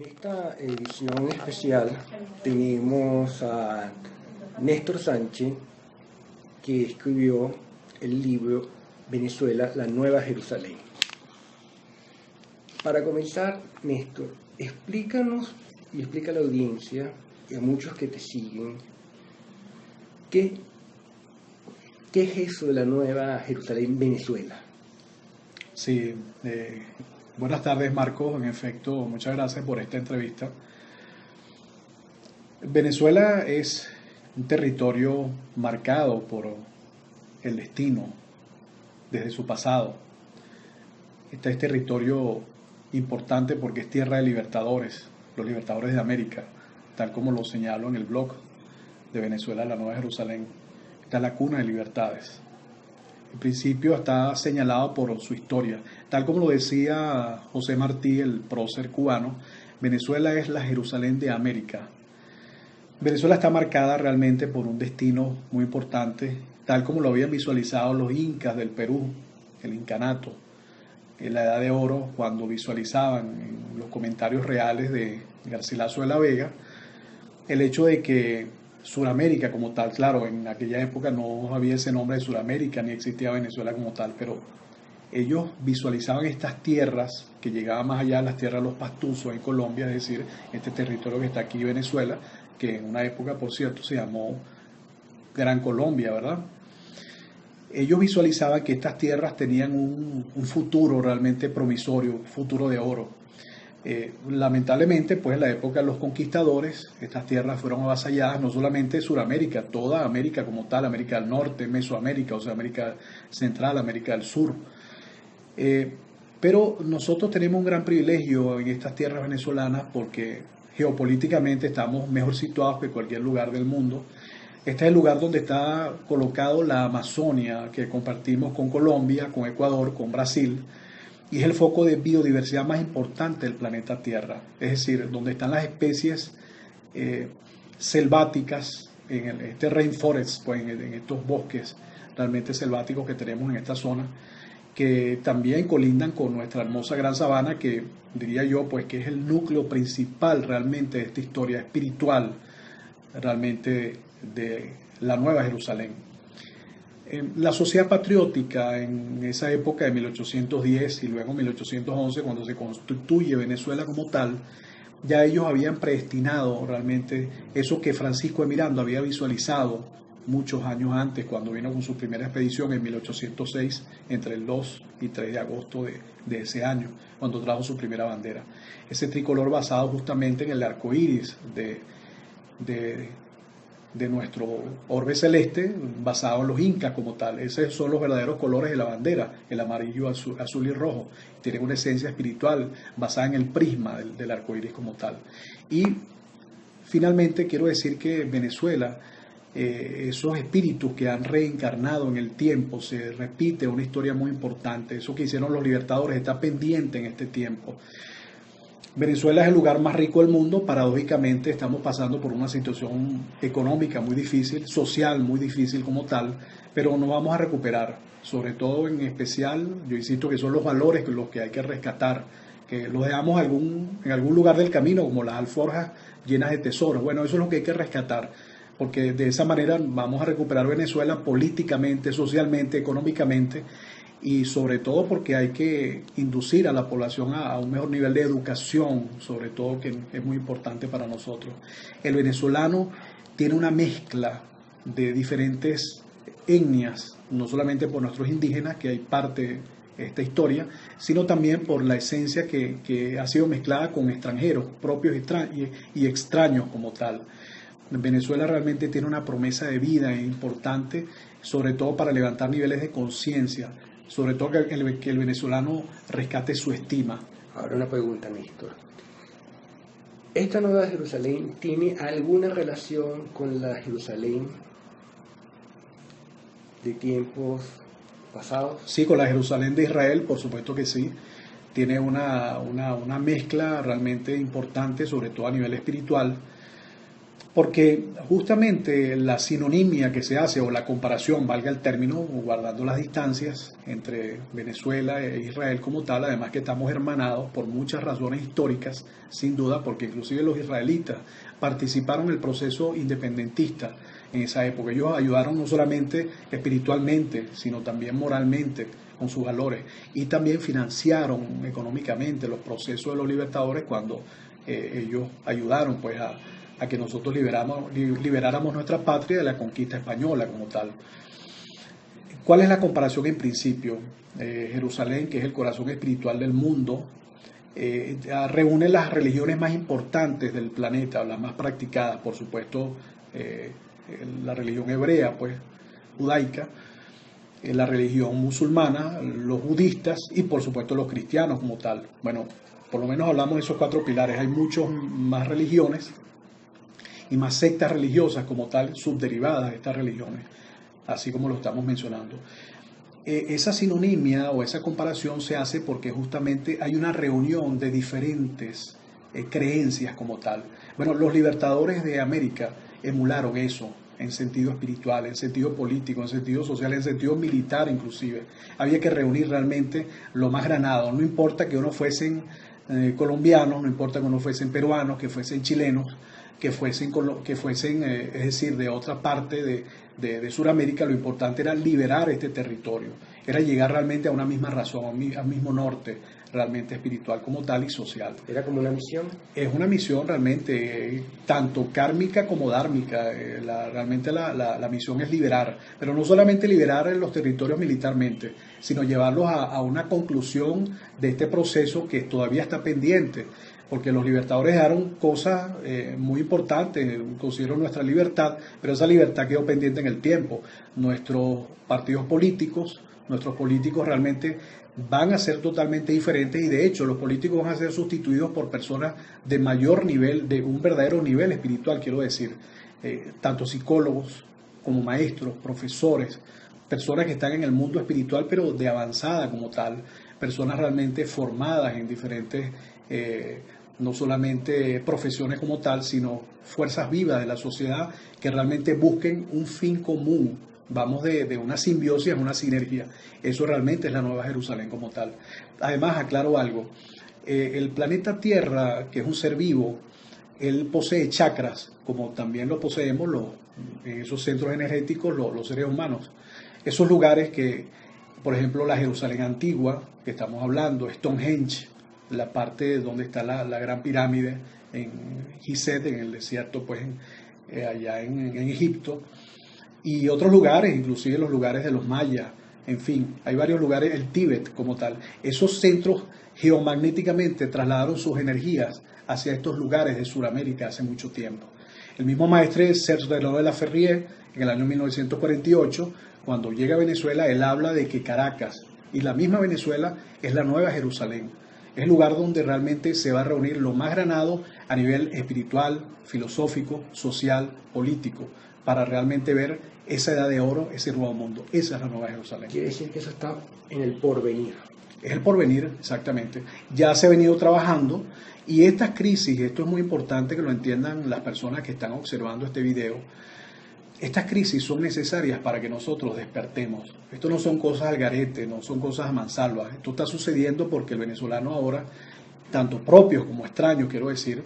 En esta edición especial tenemos a Néstor Sánchez, que escribió el libro Venezuela, la Nueva Jerusalén. Para comenzar, Néstor, explícanos y explica a la audiencia y a muchos que te siguen, ¿qué es eso de la Nueva Jerusalén, Venezuela? Sí, buenas tardes, Marcos. En efecto, muchas gracias por esta entrevista. Venezuela es un territorio marcado por el destino desde su pasado. Este es territorio importante porque es tierra de libertadores, los libertadores de América, tal como lo señalo en el blog de Venezuela, la Nueva Jerusalén. Esta es la cuna de libertades. En principio está señalado por su historia. Tal como lo decía José Martí, el prócer cubano, Venezuela es la Jerusalén de América. Venezuela está marcada realmente por un destino muy importante, tal como lo habían visualizado los incas del Perú, el incanato, en la Edad de Oro, cuando visualizaban en los comentarios reales de Garcilaso de la Vega el hecho de que Suramérica como tal, claro, en aquella época no había ese nombre de Suramérica ni existía Venezuela como tal, pero ellos visualizaban estas tierras que llegaban más allá de las tierras de los Pastusos en Colombia, es decir, este territorio que está aquí, Venezuela, que en una época, por cierto, se llamó Gran Colombia, ¿verdad? Ellos visualizaban que estas tierras tenían un futuro realmente promisorio, un futuro de oro. Lamentablemente, pues en la época de los conquistadores, estas tierras fueron avasalladas, no solamente Suramérica, toda América como tal, América del Norte, Mesoamérica, o sea, América Central, América del Sur. Pero nosotros tenemos un gran privilegio en estas tierras venezolanas porque geopolíticamente estamos mejor situados que cualquier lugar del mundo. Este es el lugar donde está colocado la Amazonia que compartimos con Colombia, con Ecuador, con Brasil, y es el foco de biodiversidad más importante del planeta Tierra, es decir, donde están las especies selváticas, en este rainforest, pues en estos bosques realmente selváticos que tenemos en esta zona, que también colindan con nuestra hermosa Gran Sabana, que diría yo pues que es el núcleo principal realmente de esta historia espiritual realmente de la Nueva Jerusalén. La sociedad patriótica en esa época de 1810 y luego 1811, cuando se constituye Venezuela como tal, ya ellos habían predestinado realmente eso que Francisco de Miranda había visualizado muchos años antes, cuando vino con su primera expedición en 1806, entre el 2 y 3 de agosto de ese año, cuando trajo su primera bandera. Ese tricolor basado justamente en el arco iris de nuestro orbe celeste, basado en los incas como tal. Esos son los verdaderos colores de la bandera, el amarillo, azul y rojo. Tiene una esencia espiritual basada en el prisma del arco iris como tal. Y finalmente quiero decir que Venezuela, esos espíritus que han reencarnado en el tiempo, se repite una historia muy importante. Eso que hicieron los libertadores está pendiente en este tiempo. Venezuela es el lugar más rico del mundo. Paradójicamente estamos pasando por una situación económica muy difícil, social muy difícil como tal, pero nos vamos a recuperar. Sobre todo en especial, yo insisto que son los valores los que hay que rescatar, que los dejamos en algún lugar del camino, como las alforjas llenas de tesoros. Bueno, eso es lo que hay que rescatar, porque de esa manera vamos a recuperar Venezuela políticamente, socialmente, económicamente, y sobre todo porque hay que inducir a la población a un mejor nivel de educación, sobre todo, que es muy importante para nosotros. El venezolano tiene una mezcla de diferentes etnias, no solamente por nuestros indígenas, que hay parte de esta historia, sino también por la esencia que ha sido mezclada con extranjeros, propios y extraños como tal. Venezuela realmente tiene una promesa de vida importante, sobre todo para levantar niveles de conciencia, sobre todo que el venezolano rescate su estima. Ahora una pregunta, Néstor. ¿Esta Nueva Jerusalén tiene alguna relación con la Jerusalén de tiempos pasados? Sí, con la Jerusalén de Israel, por supuesto que sí. Tiene una mezcla realmente importante, sobre todo a nivel espiritual. Porque justamente la sinonimia que se hace, o la comparación, valga el término, guardando las distancias entre Venezuela e Israel como tal, además que estamos hermanados por muchas razones históricas, sin duda, porque inclusive los israelitas participaron en el proceso independentista en esa época. Ellos ayudaron no solamente espiritualmente, sino también moralmente, con sus valores, y también financiaron económicamente los procesos de los libertadores cuando ellos ayudaron pues a que nosotros liberáramos nuestra patria de la conquista española como tal. ¿Cuál es la comparación en principio? Jerusalén, que es el corazón espiritual del mundo, reúne las religiones más importantes del planeta, las más practicadas, por supuesto, la religión hebrea, pues, judaica, la religión musulmana, los budistas y por supuesto los cristianos como tal. Bueno, por lo menos hablamos de esos 4 pilares. Hay muchas más religiones y más sectas religiosas como tal, subderivadas de estas religiones, así como lo estamos mencionando. Esa sinonimia o esa comparación se hace porque justamente hay una reunión de diferentes creencias como tal. Bueno, los libertadores de América emularon eso en sentido espiritual, en sentido político, en sentido social, en sentido militar inclusive. Había que reunir realmente lo más granado, no importa que uno fuesen colombianos, no importa que uno fuesen peruanos, que fuesen chilenos, que fuesen es decir, de otra parte de Sudamérica. Lo importante era liberar este territorio, era llegar realmente a una misma razón, al mismo norte, realmente espiritual como tal y social. ¿Era como una misión? Es una misión realmente, tanto kármica como dármica. Realmente la misión es liberar, pero no solamente liberar los territorios militarmente, sino llevarlos a una conclusión de este proceso que todavía está pendiente, porque los libertadores dejaron cosas muy importantes, considero nuestra libertad, pero esa libertad quedó pendiente en el tiempo. Nuestros partidos políticos, nuestros políticos realmente van a ser totalmente diferentes, y de hecho los políticos van a ser sustituidos por personas de mayor nivel, de un verdadero nivel espiritual, quiero decir, tanto psicólogos como maestros, profesores, personas que están en el mundo espiritual pero de avanzada como tal, personas realmente formadas en diferentes, no solamente profesiones como tal, sino fuerzas vivas de la sociedad que realmente busquen un fin común. Vamos de una simbiosis a una sinergia. Eso realmente es la Nueva Jerusalén como tal. Además, aclaro algo. El planeta Tierra, que es un ser vivo, él posee chakras, como también lo poseemos esos centros energéticos, los seres humanos. Esos lugares que, por ejemplo, la Jerusalén antigua, que estamos hablando, Stonehenge, la parte donde está la gran pirámide en Gizeh, en el desierto, pues allá en Egipto, y otros lugares, inclusive los lugares de los mayas, en fin, hay varios lugares, el Tíbet como tal. Esos centros geomagnéticamente trasladaron sus energías hacia estos lugares de Sudamérica hace mucho tiempo. El mismo maestre Serge Renard de la Ferrier, en el año 1948, cuando llega a Venezuela, él habla de que Caracas y la misma Venezuela es la Nueva Jerusalén. Es el lugar donde realmente se va a reunir lo más granado a nivel espiritual, filosófico, social, político, para realmente ver esa edad de oro, ese nuevo mundo. Esa es la Nueva Jerusalén. Quiere decir que eso está en el porvenir. Es el porvenir, exactamente. Ya se ha venido trabajando, y estas crisis, esto es muy importante que lo entiendan las personas que están observando este video, estas crisis son necesarias para que nosotros despertemos. Esto no son cosas al garete, no son cosas a mansalva. Esto está sucediendo porque el venezolano ahora, tanto propios como extraños, quiero decir,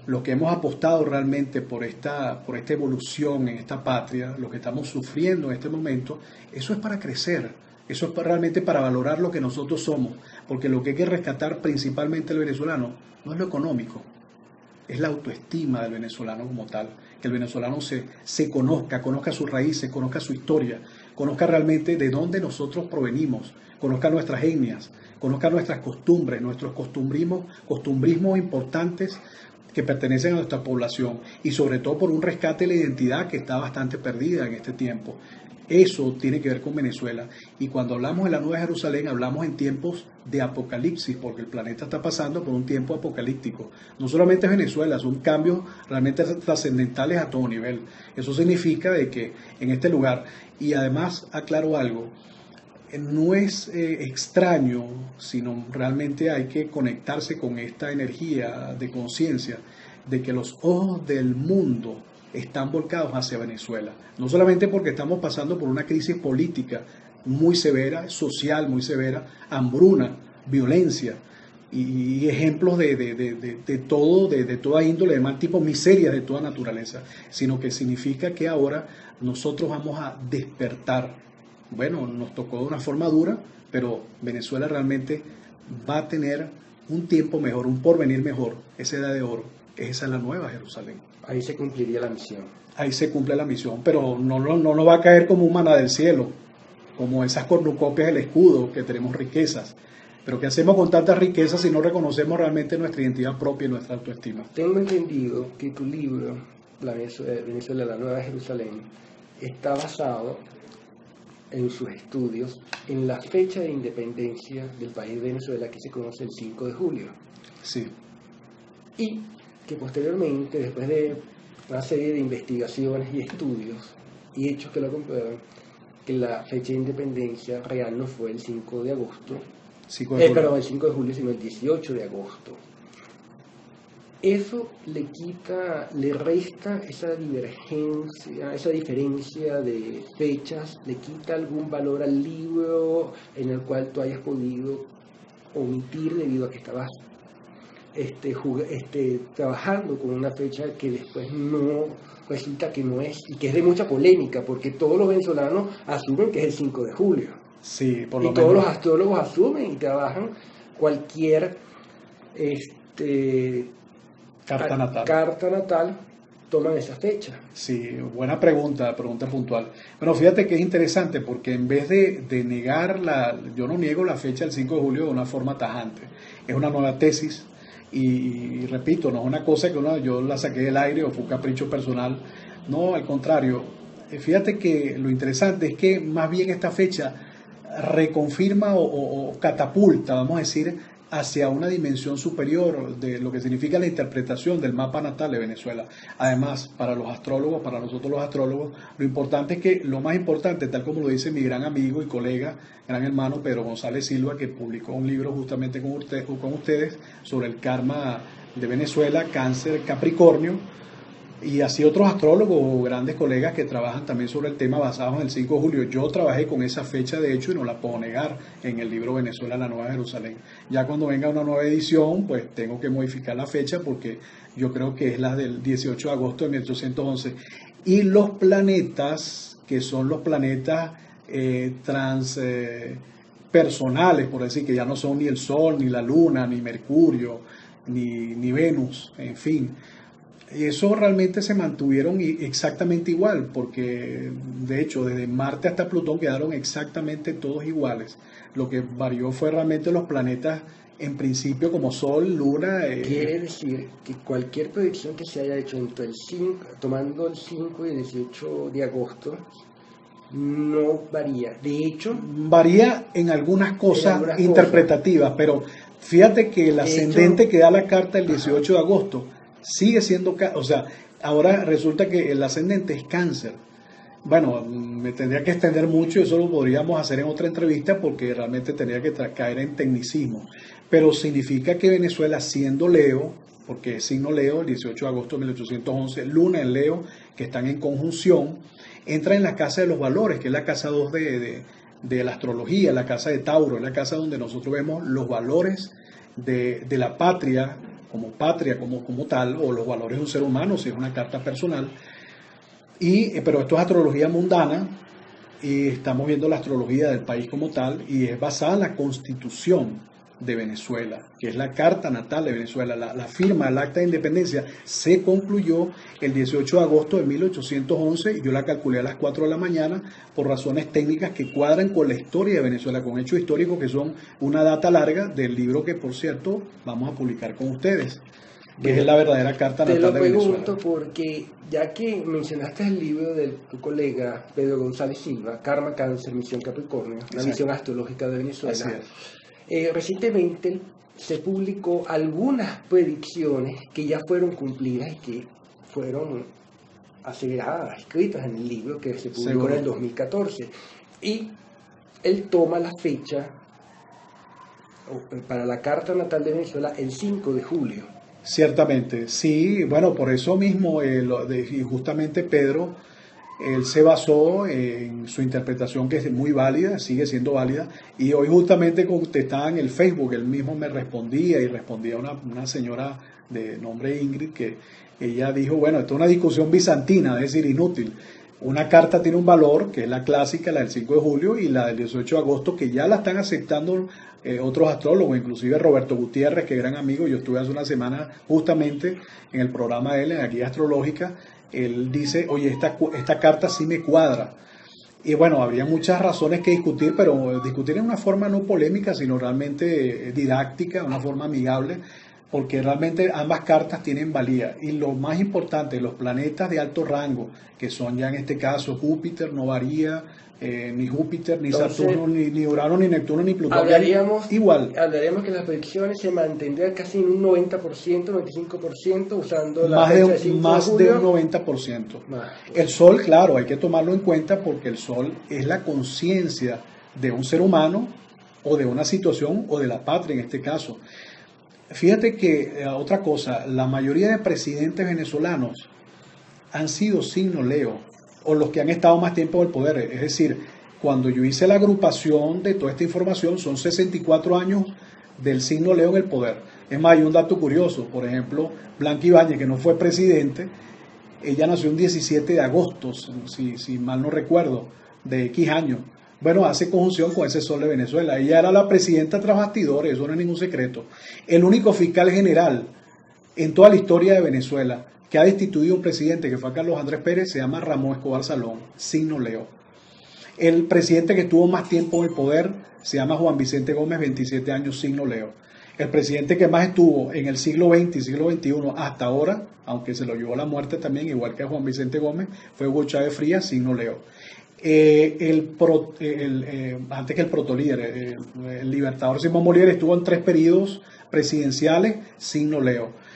los que hemos apostado realmente por esta evolución en esta patria, lo que estamos sufriendo en este momento, eso es para crecer, eso es realmente para valorar lo que nosotros somos, porque lo que hay que rescatar principalmente el venezolano no es lo económico, es la autoestima del venezolano como tal, que el venezolano se conozca sus raíces, conozca su historia, conozca realmente de dónde nosotros provenimos, conozca nuestras etnias, conozca nuestras costumbres, nuestros costumbrismos importantes que pertenecen a nuestra población, y sobre todo por un rescate de la identidad que está bastante perdida en este tiempo. Eso tiene que ver con Venezuela, y cuando hablamos de la Nueva Jerusalén hablamos en tiempos de apocalipsis, porque el planeta está pasando por un tiempo apocalíptico. No solamente es Venezuela, son cambios realmente trascendentales a todo nivel. Eso significa de que en este lugar, y además aclaro algo, no es extraño, sino realmente hay que conectarse con esta energía de conciencia de que los ojos del mundo están volcados hacia Venezuela. No solamente porque estamos pasando por una crisis política muy severa, social muy severa, hambruna, violencia y ejemplos de todo, de toda índole, de mal tipo, miserias de toda naturaleza, sino que significa que ahora nosotros vamos a despertar. Bueno, nos tocó de una forma dura, pero Venezuela realmente va a tener un tiempo mejor, un porvenir mejor, esa edad de oro. Esa es la nueva Jerusalén. Ahí se cumpliría la misión. Ahí se cumple la misión, pero no nos va a caer como un maná del cielo, como esas cornucopias del escudo, que tenemos riquezas. Pero ¿qué hacemos con tantas riquezas si no reconocemos realmente nuestra identidad propia y nuestra autoestima? Tengo entendido que tu libro, Venezuela, la Nueva Jerusalén, está basado en sus estudios en la fecha de independencia del país de Venezuela, que se conoce el 5 de julio. Sí. Y que posteriormente, después de una serie de investigaciones y estudios y hechos que lo comprueban, que la fecha de independencia real no fue el 5 de agosto, el 5 de julio, sino el 18 de agosto. Eso le resta esa divergencia, esa diferencia de fechas, le quita algún valor al libro en el cual tú hayas podido omitir debido a que estabas trabajando con una fecha que después no resulta que no es, y que es de mucha polémica, porque todos los venezolanos asumen que es el 5 de julio. Sí, por lo y menos. Todos los astrólogos asumen y trabajan cualquier carta natal, toman esa fecha. Sí, buena pregunta puntual. Bueno, fíjate que es interesante porque en vez de negar yo no niego la fecha del 5 de julio de una forma tajante. Es una nueva tesis y repito, no es una cosa que yo la saqué del aire o fue un capricho personal. No, al contrario. Fíjate que lo interesante es que más bien esta fecha reconfirma o catapulta, vamos a decir, hacia una dimensión superior de lo que significa la interpretación del mapa natal de Venezuela. Además, para los astrólogos, para nosotros los astrólogos, lo más importante, tal como lo dice mi gran amigo y colega, gran hermano Pedro González Silva, que publicó un libro justamente con ustedes sobre el karma de Venezuela, Cáncer, Capricornio, y así otros astrólogos o grandes colegas que trabajan también sobre el tema basados en el 5 de julio. Yo trabajé con esa fecha, de hecho, y no la puedo negar en el libro Venezuela, la Nueva Jerusalén. Ya cuando venga una nueva edición, pues tengo que modificar la fecha porque yo creo que es la del 18 de agosto de 1811. Y los planetas, que son los planetas transpersonales, por decir, que ya no son ni el Sol, ni la Luna, ni Mercurio, ni Venus, en fin. Y eso realmente se mantuvieron exactamente igual, porque de hecho desde Marte hasta Plutón quedaron exactamente todos iguales. Lo que varió fue realmente los planetas en principio como Sol, Luna. Quiere decir que cualquier predicción que se haya hecho entre tomando el 5 y el 18 de agosto no varía. De hecho, varía en algunas cosas interpretativas, pero fíjate que el ascendente que da la carta el 18 de agosto sigue siendo, o sea, ahora resulta que el ascendente es Cáncer. Bueno, me tendría que extender mucho y eso lo podríamos hacer en otra entrevista porque realmente tendría que caer en tecnicismo. Pero significa que Venezuela, siendo Leo, porque es signo Leo, el 18 de agosto de 1811, Luna en Leo, que están en conjunción, entra en la casa de los valores, que es la casa 2 de la astrología, la casa de Tauro, es la casa donde nosotros vemos los valores de la patria, como tal, o los valores de un ser humano, si es una carta personal. Pero esto es astrología mundana, y estamos viendo la astrología del país como tal, y es basada en la Constitución de Venezuela, que es la carta natal de Venezuela. La firma del acta de independencia se concluyó el 18 de agosto de 1811, y yo la calculé a las 4 de la mañana por razones técnicas que cuadran con la historia de Venezuela, con hechos históricos que son una data larga del libro que, por cierto, vamos a publicar con ustedes, que es la verdadera carta natal de Venezuela. Te lo pregunto porque, ya que mencionaste el libro de tu colega Pedro González Silva, Karma, Cáncer, Misión Capricornio, la misión astrológica de Venezuela, recientemente se publicó algunas predicciones que ya fueron cumplidas y que fueron aseveradas, escritas en el libro que se publicó en el 2014. Y él toma la fecha para la carta natal de Venezuela el 5 de julio. Ciertamente, sí, bueno, por eso mismo, y justamente Pedro, él se basó en su interpretación, que es muy válida, sigue siendo válida, y hoy justamente contestaba en el Facebook, él mismo me respondía, y respondía una señora de nombre Ingrid, que ella dijo, bueno, esto es una discusión bizantina, es decir, inútil. Una carta tiene un valor, que es la clásica, la del 5 de julio, y la del 18 de agosto, que ya la están aceptando otros astrólogos, inclusive Roberto Gutiérrez, que es gran amigo. Yo estuve hace una semana justamente en el programa de él, en la guía astrológica. Él dice, oye, esta carta sí me cuadra. Y bueno, habría muchas razones que discutir, pero discutir en una forma no polémica, sino realmente didáctica, una forma amigable, porque realmente ambas cartas tienen valía. Y lo más importante, los planetas de alto rango, que son ya en este caso Júpiter, no varía, ni Júpiter, ni Entonces, Saturno, ni Urano, ni Neptuno, ni Plutón. Hablaríamos Igual. que las predicciones se mantendrían casi en un 90%, 95%, usando la Más fecha de, del 5 más de de julio. un 90%. Más. El Sol, claro, hay que tomarlo en cuenta porque el Sol es la conciencia de un ser humano o de una situación o de la patria en este caso. Fíjate que otra cosa, la mayoría de presidentes venezolanos han sido signo Leo, o los que han estado más tiempo en el poder. Es decir, cuando yo hice la agrupación de toda esta información, son 64 años del signo Leo en el poder. Es más, hay un dato curioso, por ejemplo, Blanca Ibáñez, que no fue presidente, ella nació el 17 de agosto, si mal no recuerdo, de X años. Bueno, hace conjunción con ese Sol de Venezuela. Ella era la presidenta tras bastidores, eso no es ningún secreto. El único fiscal general en toda la historia de Venezuela que ha destituido un presidente, que fue Carlos Andrés Pérez, se llama Ramón Escobar Salón, signo Leo. El presidente que estuvo más tiempo en el poder se llama Juan Vicente Gómez, 27 años, signo Leo. El presidente que más estuvo en el siglo XX y siglo XXI hasta ahora, aunque se lo llevó la muerte también, igual que a Juan Vicente Gómez, fue Hugo Chávez Frías, signo Leo. Antes que el protolíder, el libertador Simón Bolívar estuvo en 3 periodos presidenciales, signo Leo.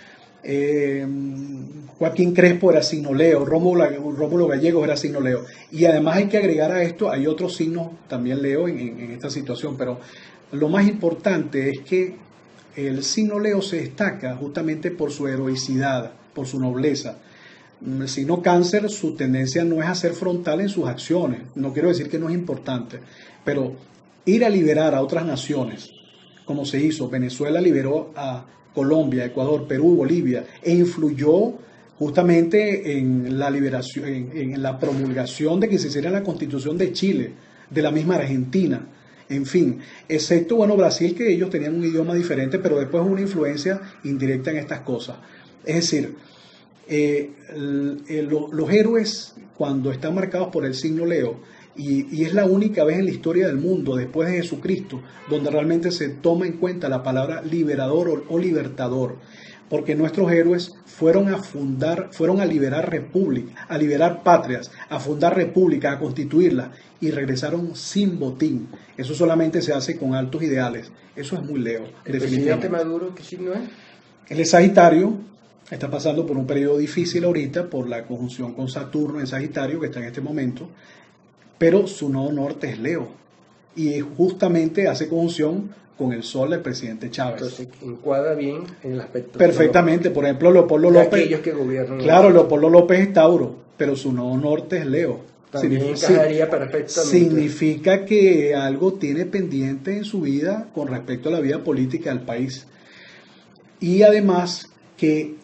Joaquín Crespo era signo Leo, Rómulo Gallegos era signo Leo. Y además hay que agregar a esto, hay otros signos también Leo en esta situación, pero lo más importante es que el signo Leo se destaca justamente por su heroicidad, por su nobleza. El signo Cáncer, su tendencia no es a ser frontal en sus acciones. No quiero decir que no es importante, pero ir a liberar a otras naciones, como se hizo, Venezuela liberó a Colombia, Ecuador, Perú, Bolivia, e influyó justamente en la liberación, en la promulgación de que se hiciera la Constitución de Chile, de la misma Argentina, en fin, excepto, bueno, Brasil, que ellos tenían un idioma diferente, pero después hubo una influencia indirecta en estas cosas. Es decir, los héroes, cuando están marcados por el signo Leo, y es la única vez en la historia del mundo, después de Jesucristo, donde realmente se toma en cuenta la palabra liberador o libertador, porque nuestros héroes fueron a liberar repúblicas, a liberar patrias, a fundar repúblicas, a constituirlas, y regresaron sin botín. Eso solamente se hace con altos ideales. Eso es muy Leo. ¿El presidente Maduro qué signo es? Él es Sagitario, está pasando por un periodo difícil ahorita por la conjunción con Saturno en Sagitario, que está en este momento, pero su nodo norte es Leo, y justamente hace conjunción con el Sol del presidente Chávez. Entonces encuadra bien en el aspecto. Perfectamente, por ejemplo, Leopoldo López. Aquellos que gobiernan. Claro, Leopoldo López es Tauro, pero su nodo norte es Leo. También encajaría perfectamente. Significa que algo tiene pendiente en su vida con respecto a la vida política del país. Y además que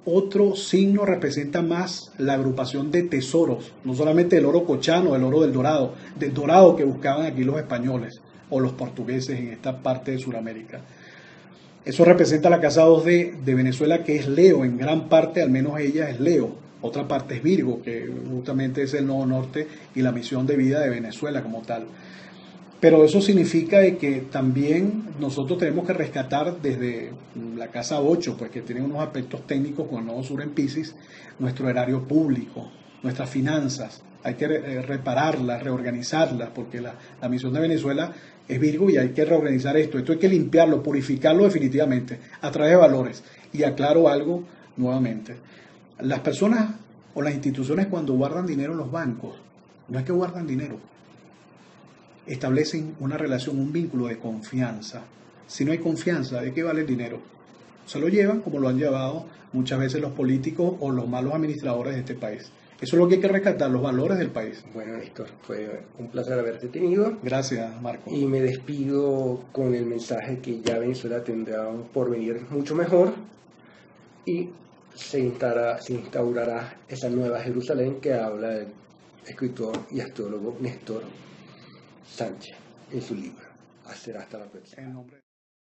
otro signo representa más la agrupación de tesoros, no solamente el oro cochano, el oro del dorado que buscaban aquí los españoles o los portugueses en esta parte de Sudamérica. Eso representa la casa 2D de Venezuela, que es Leo, en gran parte, al menos ella es Leo. Otra parte es Virgo, que justamente es el nodo norte y la misión de vida de Venezuela como tal. Pero eso significa de que también nosotros tenemos que rescatar desde la casa 8, pues que tiene unos aspectos técnicos con el nodo sur en Piscis, nuestro erario público, nuestras finanzas. Hay que repararlas, reorganizarlas, porque la misión de Venezuela es Virgo y hay que reorganizar esto. Esto hay que limpiarlo, purificarlo definitivamente, a través de valores. Y aclaro algo nuevamente. Las personas o las instituciones cuando guardan dinero en los bancos, no es que guardan dinero. establecen una relación, un vínculo de confianza. Si no hay confianza, ¿de qué vale el dinero? Se lo llevan como lo han llevado muchas veces los políticos o los malos administradores de este país. Eso es lo que hay que rescatar, los valores del país. Bueno, Néstor, fue un placer haberte tenido. Gracias, Marco. Y me despido con el mensaje que ya Venezuela tendrá un porvenir mucho mejor y se instaurará esa nueva Jerusalén que habla el escritor y astrólogo Néstor Sánchez en su libro. Hasta la próxima.